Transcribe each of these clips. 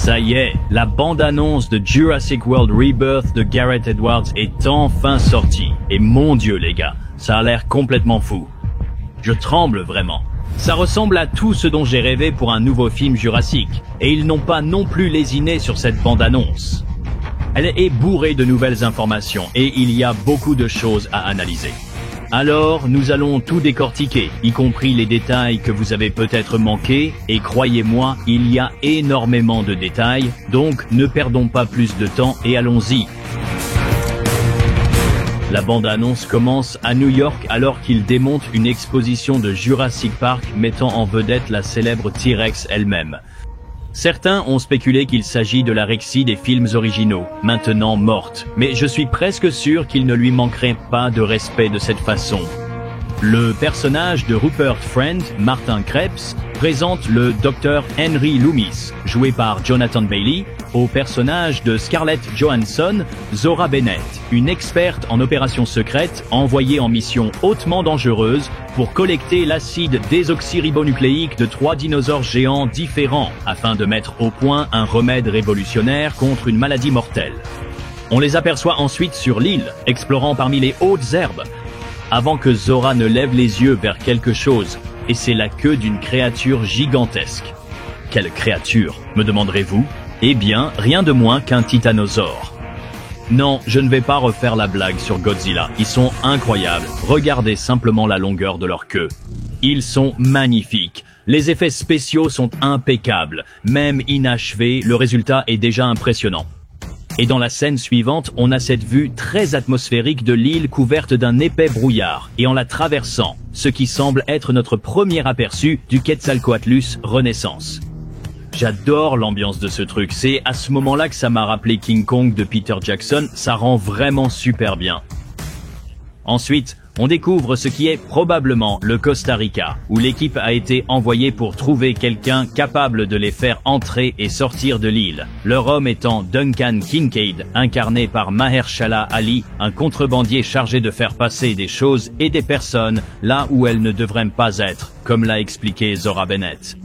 Ça y est, la bande-annonce de Jurassic World Rebirth de Gareth Edwards est enfin sortie. Et mon Dieu les gars, ça a l'air complètement fou. Je tremble vraiment. Ça ressemble à tout ce dont j'ai rêvé pour un nouveau film Jurassic. Et ils n'ont pas non plus lésiné sur cette bande-annonce. Elle est bourrée de nouvelles informations et il y a beaucoup de choses à analyser. Alors, nous allons tout décortiquer, y compris les détails que vous avez peut-être manqués, et croyez-moi, il y a énormément de détails, donc ne perdons pas plus de temps et allons-y. La bande-annonce commence à New York alors qu'il démonte une exposition de Jurassic Park mettant en vedette la célèbre T-Rex elle-même. Certains ont spéculé qu'il s'agit de la Rexy des films originaux, maintenant morte, mais je suis presque sûr qu'il ne lui manquerait pas de respect de cette façon. Le personnage de Rupert Friend, Martin Krebs, présente le Dr Henry Loomis, joué par Jonathan Bailey, au personnage de Scarlett Johansson, Zora Bennett, une experte en opérations secrètes envoyée en mission hautement dangereuse pour collecter l'acide désoxyribonucléique de 3 dinosaures géants différents afin de mettre au point un remède révolutionnaire contre une maladie mortelle. On les aperçoit ensuite sur l'île, explorant parmi les hautes herbes, avant que Zora ne lève les yeux vers quelque chose, et c'est la queue d'une créature gigantesque. Quelle créature, me demanderez-vous? Eh bien, rien de moins qu'un titanosaure. Non, je ne vais pas refaire la blague sur Godzilla, ils sont incroyables, regardez simplement la longueur de leur queue. Ils sont magnifiques, les effets spéciaux sont impeccables, même inachevés, le résultat est déjà impressionnant. Et dans la scène suivante, on a cette vue très atmosphérique de l'île couverte d'un épais brouillard, et en la traversant, ce qui semble être notre premier aperçu du Quetzalcoatlus Renaissance. J'adore l'ambiance de ce truc, c'est à ce moment-là que ça m'a rappelé King Kong de Peter Jackson, ça rend vraiment super bien. Ensuite, on découvre ce qui est probablement le Costa Rica, où l'équipe a été envoyée pour trouver quelqu'un capable de les faire entrer et sortir de l'île. Leur homme étant Duncan Kincaid, incarné par Mahershala Ali, un contrebandier chargé de faire passer des choses et des personnes là où elles ne devraient pas être, comme l'a expliqué Zora Bennett.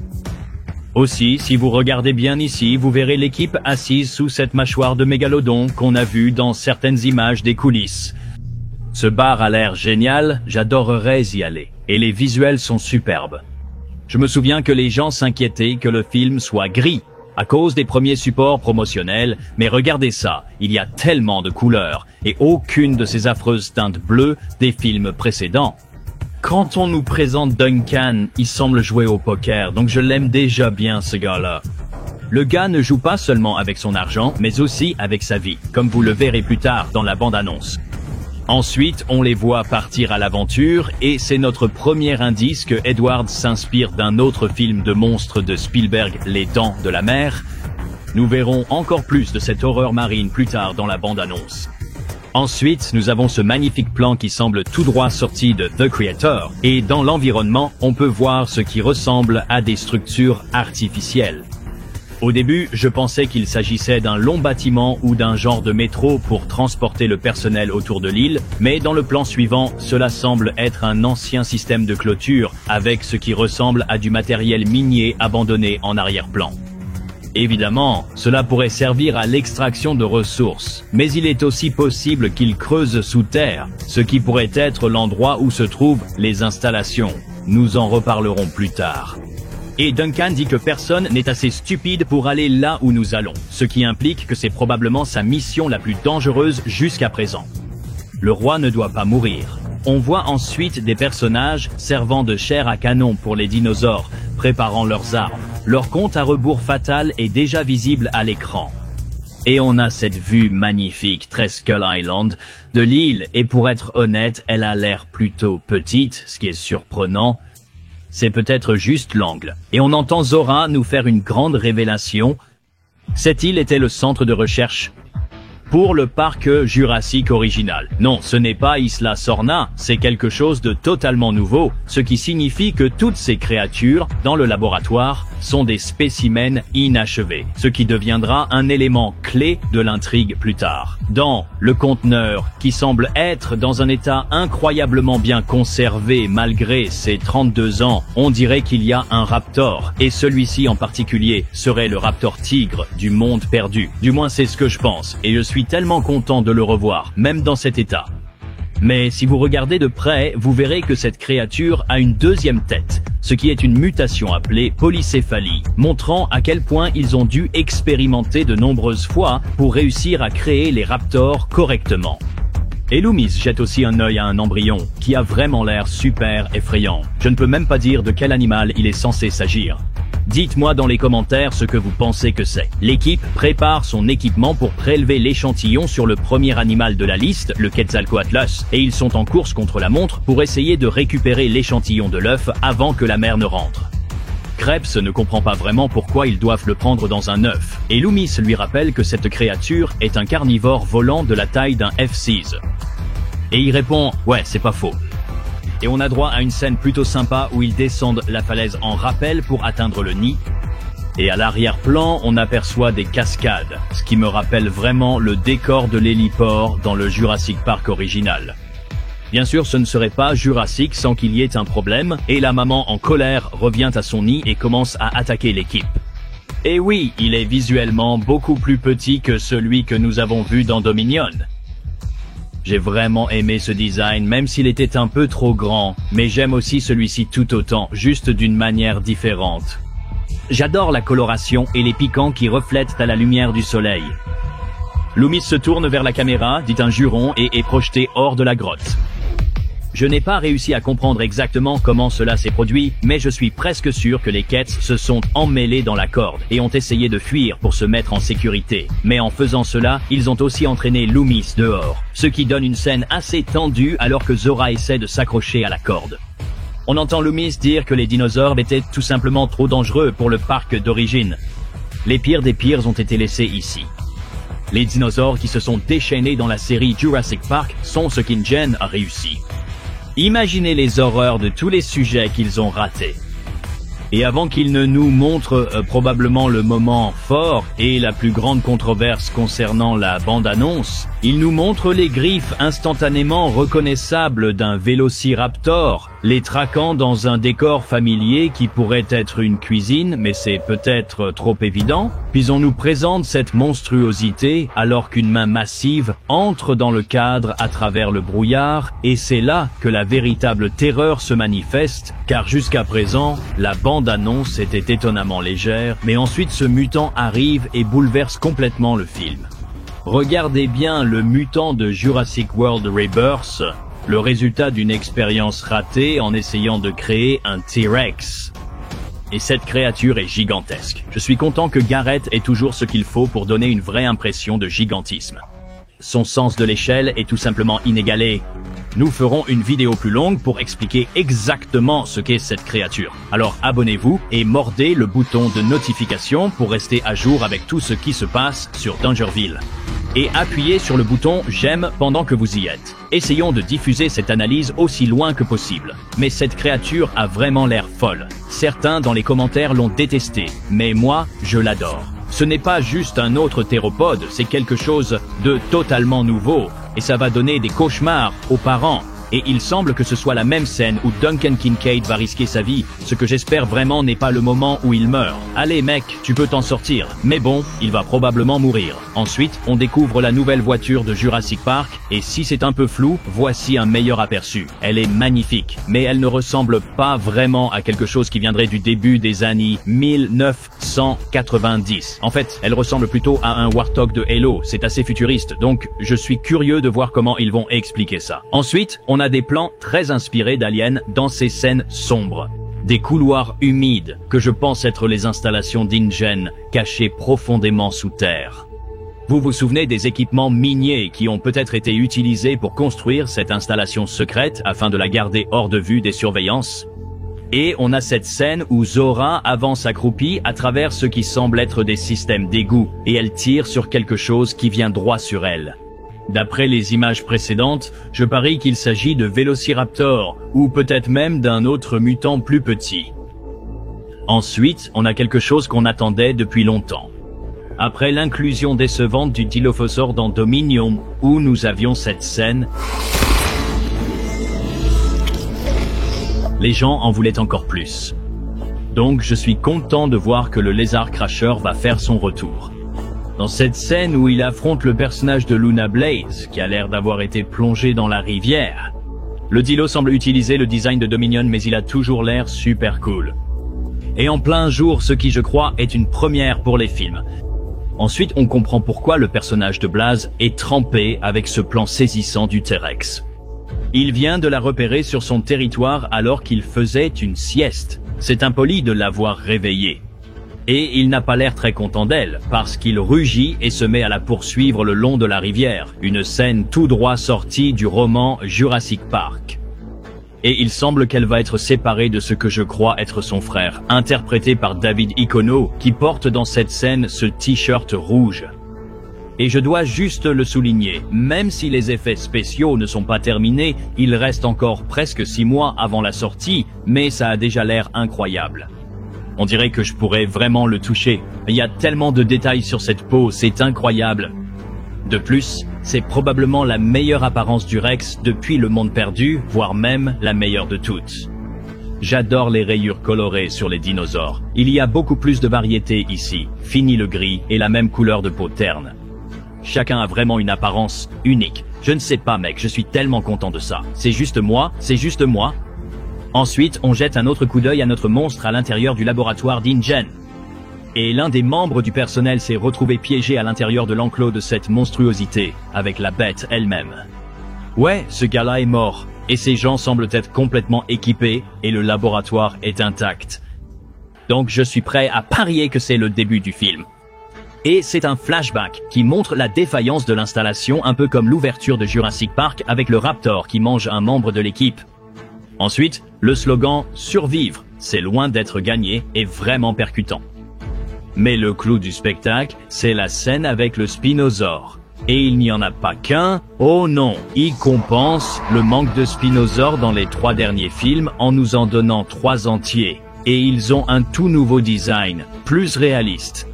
Aussi, si vous regardez bien ici, vous verrez l'équipe assise sous cette mâchoire de mégalodon qu'on a vue dans certaines images des coulisses. Ce bar a l'air génial, j'adorerais y aller, et les visuels sont superbes. Je me souviens que les gens s'inquiétaient que le film soit gris, à cause des premiers supports promotionnels, mais regardez ça, il y a tellement de couleurs, et aucune de ces affreuses teintes bleues des films précédents. Quand on nous présente Duncan, il semble jouer au poker, donc je l'aime déjà bien ce gars-là. Le gars ne joue pas seulement avec son argent, mais aussi avec sa vie, comme vous le verrez plus tard dans la bande-annonce. Ensuite, on les voit partir à l'aventure, et c'est notre premier indice que Edwards s'inspire d'un autre film de monstres de Spielberg, Les Dents de la Mer. Nous verrons encore plus de cette horreur marine plus tard dans la bande-annonce. Ensuite, nous avons ce magnifique plan qui semble tout droit sorti de The Creator, et dans l'environnement, on peut voir ce qui ressemble à des structures artificielles. Au début, je pensais qu'il s'agissait d'un long bâtiment ou d'un genre de métro pour transporter le personnel autour de l'île, mais dans le plan suivant, cela semble être un ancien système de clôture avec ce qui ressemble à du matériel minier abandonné en arrière-plan. Évidemment, cela pourrait servir à l'extraction de ressources, mais il est aussi possible qu'ils creusent sous terre, ce qui pourrait être l'endroit où se trouvent les installations. Nous en reparlerons plus tard. Et Duncan dit que personne n'est assez stupide pour aller là où nous allons, ce qui implique que c'est probablement sa mission la plus dangereuse jusqu'à présent. Le roi ne doit pas mourir. On voit ensuite des personnages servant de chair à canon pour les dinosaures, préparant leurs armes. Leur compte à rebours fatal est déjà visible à l'écran. Et on a cette vue magnifique, très Skull Island, de l'île, et pour être honnête, elle a l'air plutôt petite, ce qui est surprenant. C'est peut-être juste l'angle. Et on entend Zora nous faire une grande révélation. Cette île était le centre de recherche pour le parc Jurassique original. Non, ce n'est pas Isla Sorna, c'est quelque chose de totalement nouveau, ce qui signifie que toutes ces créatures, dans le laboratoire, sont des spécimens inachevés, ce qui deviendra un élément clé de l'intrigue plus tard. Dans le conteneur, qui semble être dans un état incroyablement bien conservé malgré ses 32 ans, on dirait qu'il y a un raptor, et celui-ci en particulier serait le raptor tigre du monde perdu. Du moins c'est ce que je pense, et je suis tellement content de le revoir, même dans cet état. Mais si vous regardez de près, vous verrez que cette créature a une deuxième tête, ce qui est une mutation appelée polycéphalie, montrant à quel point ils ont dû expérimenter de nombreuses fois pour réussir à créer les raptors correctement. Et Loomis jette aussi un œil à un embryon, qui a vraiment l'air super effrayant. Je ne peux même pas dire de quel animal il est censé s'agir. Dites-moi dans les commentaires ce que vous pensez que c'est. L'équipe prépare son équipement pour prélever l'échantillon sur le premier animal de la liste, le Quetzalcoatlus, et ils sont en course contre la montre pour essayer de récupérer l'échantillon de l'œuf avant que la mère ne rentre. Krebs ne comprend pas vraiment pourquoi ils doivent le prendre dans un œuf, et Loomis lui rappelle que cette créature est un carnivore volant de la taille d'un F6. Et il répond « Ouais, c'est pas faux ». Et on a droit à une scène plutôt sympa où ils descendent la falaise en rappel pour atteindre le nid. Et à l'arrière-plan, on aperçoit des cascades, ce qui me rappelle vraiment le décor de l'héliport dans le Jurassic Park original. Bien sûr, ce ne serait pas Jurassic sans qu'il y ait un problème, et la maman en colère revient à son nid et commence à attaquer l'équipe. Et oui, il est visuellement beaucoup plus petit que celui que nous avons vu dans Dominion. J'ai vraiment aimé ce design, même s'il était un peu trop grand, mais j'aime aussi celui-ci tout autant, juste d'une manière différente. J'adore la coloration et les piquants qui reflètent à la lumière du soleil. Loomis se tourne vers la caméra, dit un juron et est projeté hors de la grotte. Je n'ai pas réussi à comprendre exactement comment cela s'est produit, mais je suis presque sûr que les Quets se sont emmêlés dans la corde et ont essayé de fuir pour se mettre en sécurité. Mais en faisant cela, ils ont aussi entraîné Loomis dehors, ce qui donne une scène assez tendue alors que Zora essaie de s'accrocher à la corde. On entend Loomis dire que les dinosaures étaient tout simplement trop dangereux pour le parc d'origine. Les pires des pires ont été laissés ici. Les dinosaures qui se sont déchaînés dans la série Jurassic Park sont ce qu'InGen a réussi. Imaginez les horreurs de tous les sujets qu'ils ont ratés. Et avant qu'ils ne nous montrent probablement le moment fort et la plus grande controverse concernant la bande-annonce, ils nous montrent les griffes instantanément reconnaissables d'un vélociraptor, les traquant dans un décor familier qui pourrait être une cuisine, mais c'est peut-être trop évident. Puis on nous présente cette monstruosité alors qu'une main massive entre dans le cadre à travers le brouillard, et c'est là que la véritable terreur se manifeste, car jusqu'à présent, la bande-annonce était étonnamment légère, mais ensuite ce mutant arrive et bouleverse complètement le film. Regardez bien le mutant de Jurassic World Rebirth, le résultat d'une expérience ratée en essayant de créer un T-Rex. Et cette créature est gigantesque. Je suis content que Garrett ait toujours ce qu'il faut pour donner une vraie impression de gigantisme. Son sens de l'échelle est tout simplement inégalé. Nous ferons une vidéo plus longue pour expliquer exactement ce qu'est cette créature. Alors abonnez-vous et mordez le bouton de notification pour rester à jour avec tout ce qui se passe sur Dangerville. Et appuyez sur le bouton « J'aime » pendant que vous y êtes. Essayons de diffuser cette analyse aussi loin que possible. Mais cette créature a vraiment l'air folle. Certains dans les commentaires l'ont détesté, mais moi, je l'adore. Ce n'est pas juste un autre théropode, c'est quelque chose de totalement nouveau. Et ça va donner des cauchemars aux parents. Et il semble que ce soit la même scène où Duncan Kincaid va risquer sa vie, ce que j'espère vraiment n'est pas le moment où il meurt. Allez mec, tu peux t'en sortir. Mais bon, il va probablement mourir. Ensuite, on découvre la nouvelle voiture de Jurassic Park, et si c'est un peu flou, voici un meilleur aperçu. Elle est magnifique, mais elle ne ressemble pas vraiment à quelque chose qui viendrait du début des années 1990. En fait, elle ressemble plutôt à un Warthog de Halo, c'est assez futuriste, donc je suis curieux de voir comment ils vont expliquer ça. Ensuite, on a des plans très inspirés d'Alien dans ces scènes sombres. Des couloirs humides, que je pense être les installations d'InGen, cachées profondément sous terre. Vous vous souvenez des équipements miniers qui ont peut-être été utilisés pour construire cette installation secrète afin de la garder hors de vue des surveillances? Et on a cette scène où Zora avance accroupie à travers ce qui semble être des systèmes d'égout, et elle tire sur quelque chose qui vient droit sur elle. D'après les images précédentes, je parie qu'il s'agit de Vélociraptor, ou peut-être même d'un autre mutant plus petit. Ensuite, on a quelque chose qu'on attendait depuis longtemps. Après l'inclusion décevante du Dilophosaure dans Dominion, où nous avions cette scène, les gens en voulaient encore plus. Donc je suis content de voir que le lézard cracheur va faire son retour. Dans cette scène où il affronte le personnage de Luna Blaze, qui a l'air d'avoir été plongé dans la rivière, le Dilo semble utiliser le design de Dominion, mais il a toujours l'air super cool. Et en plein jour, ce qui je crois est une première pour les films. Ensuite, on comprend pourquoi le personnage de Blaze est trempé avec ce plan saisissant du T-Rex. Il vient de la repérer sur son territoire alors qu'il faisait une sieste. C'est impoli de l'avoir réveillée. Et il n'a pas l'air très content d'elle, parce qu'il rugit et se met à la poursuivre le long de la rivière, une scène tout droit sortie du roman Jurassic Park. Et il semble qu'elle va être séparée de ce que je crois être son frère, interprété par David Ikono, qui porte dans cette scène ce t-shirt rouge. Et je dois juste le souligner, même si les effets spéciaux ne sont pas terminés, il reste encore presque 6 mois avant la sortie, mais ça a déjà l'air incroyable. On dirait que je pourrais vraiment le toucher. Il y a tellement de détails sur cette peau, c'est incroyable. De plus, c'est probablement la meilleure apparence du Rex depuis Le Monde Perdu, voire même la meilleure de toutes. J'adore les rayures colorées sur les dinosaures. Il y a beaucoup plus de variété ici, fini le gris et la même couleur de peau terne. Chacun a vraiment une apparence unique. Je ne sais pas mec, je suis tellement content de ça. C'est juste moi, c'est juste moi. Ensuite, on jette un autre coup d'œil à notre monstre à l'intérieur du laboratoire d'InGen. Et l'un des membres du personnel s'est retrouvé piégé à l'intérieur de l'enclos de cette monstruosité, avec la bête elle-même. Ouais, ce gars-là est mort, et ces gens semblent être complètement équipés, et le laboratoire est intact. Donc je suis prêt à parier que c'est le début du film. Et c'est un flashback qui montre la défaillance de l'installation, un peu comme l'ouverture de Jurassic Park avec le Raptor qui mange un membre de l'équipe. Ensuite, le slogan « Survivre », c'est loin d'être gagné et vraiment percutant. Mais le clou du spectacle, c'est la scène avec le Spinosaure. Et il n'y en a pas qu'un, oh non, il compense le manque de Spinosaure dans les 3 derniers films en nous en donnant 3 entiers. Et ils ont un tout nouveau design, plus réaliste.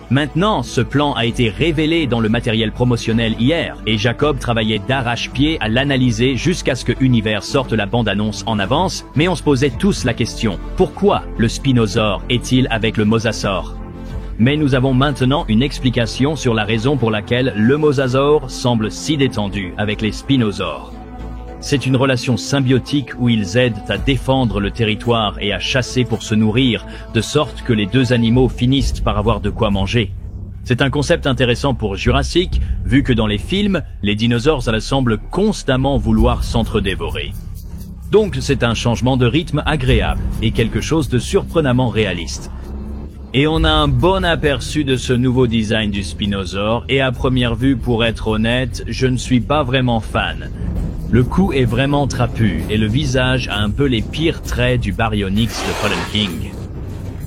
Maintenant, ce plan a été révélé dans le matériel promotionnel hier, et Jacob travaillait d'arrache-pied à l'analyser jusqu'à ce que Univers sorte la bande-annonce en avance, mais on se posait tous la question, pourquoi le Spinosaure est-il avec le Mosasaure? Mais nous avons maintenant une explication sur la raison pour laquelle le Mosasaure semble si détendu avec les Spinosaures. C'est une relation symbiotique où ils aident à défendre le territoire et à chasser pour se nourrir, de sorte que les 2 animaux finissent par avoir de quoi manger. C'est un concept intéressant pour Jurassic, vu que dans les films, les dinosaures semblent constamment vouloir s'entre-dévorer. Donc c'est un changement de rythme agréable, et quelque chose de surprenamment réaliste. Et on a un bon aperçu de ce nouveau design du Spinosaure, et à première vue, pour être honnête, je ne suis pas vraiment fan. Le cou est vraiment trapu et le visage a un peu les pires traits du Baryonyx de Fallen King.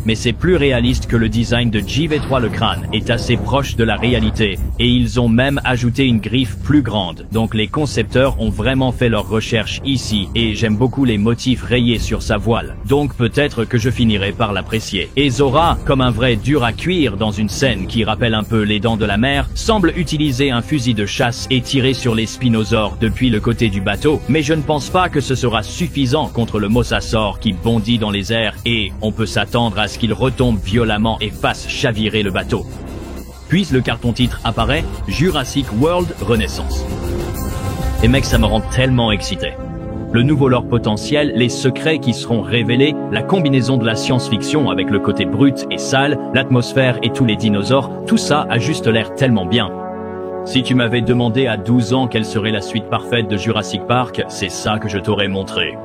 Mais c'est plus réaliste que le design de JV3. Le crâne est assez proche de la réalité et ils ont même ajouté une griffe plus grande. Donc les concepteurs ont vraiment fait leurs recherches ici et j'aime beaucoup les motifs rayés sur sa voile. Donc peut-être que je finirai par l'apprécier. Et Zora, comme un vrai dur à cuire dans une scène qui rappelle un peu les Dents de la Mer, semble utiliser un fusil de chasse et tirer sur les Spinosaures depuis le côté du bateau. Mais je ne pense pas que ce sera suffisant contre le Mosasaure qui bondit dans les airs et on peut s'attendre à ce qu'il retombe violemment et fasse chavirer le bateau. Puis le carton-titre apparaît, Jurassic World Renaissance. Et mec, ça me rend tellement excité. Le nouveau lore potentiel, les secrets qui seront révélés, la combinaison de la science-fiction avec le côté brut et sale, l'atmosphère et tous les dinosaures, tout ça a juste l'air tellement bien. Si tu m'avais demandé à 12 ans quelle serait la suite parfaite de Jurassic Park, c'est ça que je t'aurais montré.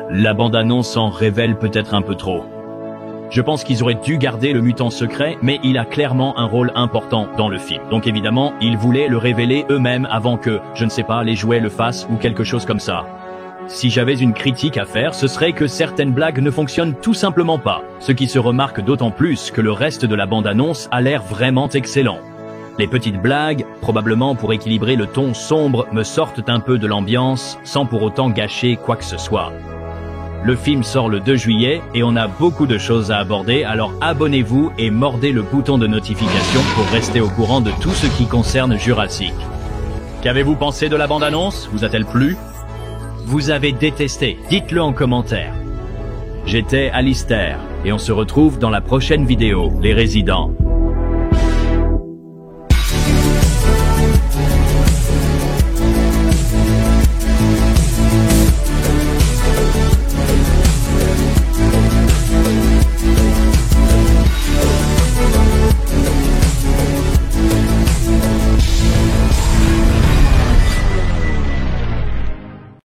La bande-annonce en révèle peut-être un peu trop. Je pense qu'ils auraient dû garder le mutant secret, mais il a clairement un rôle important dans le film. Donc évidemment, ils voulaient le révéler eux-mêmes avant que, je ne sais pas, les jouets le fassent ou quelque chose comme ça. Si j'avais une critique à faire, ce serait que certaines blagues ne fonctionnent tout simplement pas, ce qui se remarque d'autant plus que le reste de la bande-annonce a l'air vraiment excellent. Les petites blagues, probablement pour équilibrer le ton sombre, me sortent un peu de l'ambiance, sans pour autant gâcher quoi que ce soit. Le film sort le 2 juillet et on a beaucoup de choses à aborder, alors abonnez-vous et mordez le bouton de notification pour rester au courant de tout ce qui concerne Jurassic. Qu'avez-vous pensé de la bande-annonce? Vous a-t-elle plu? Vous avez détesté? Dites-le en commentaire. J'étais Alistair et on se retrouve dans la prochaine vidéo, les résidents.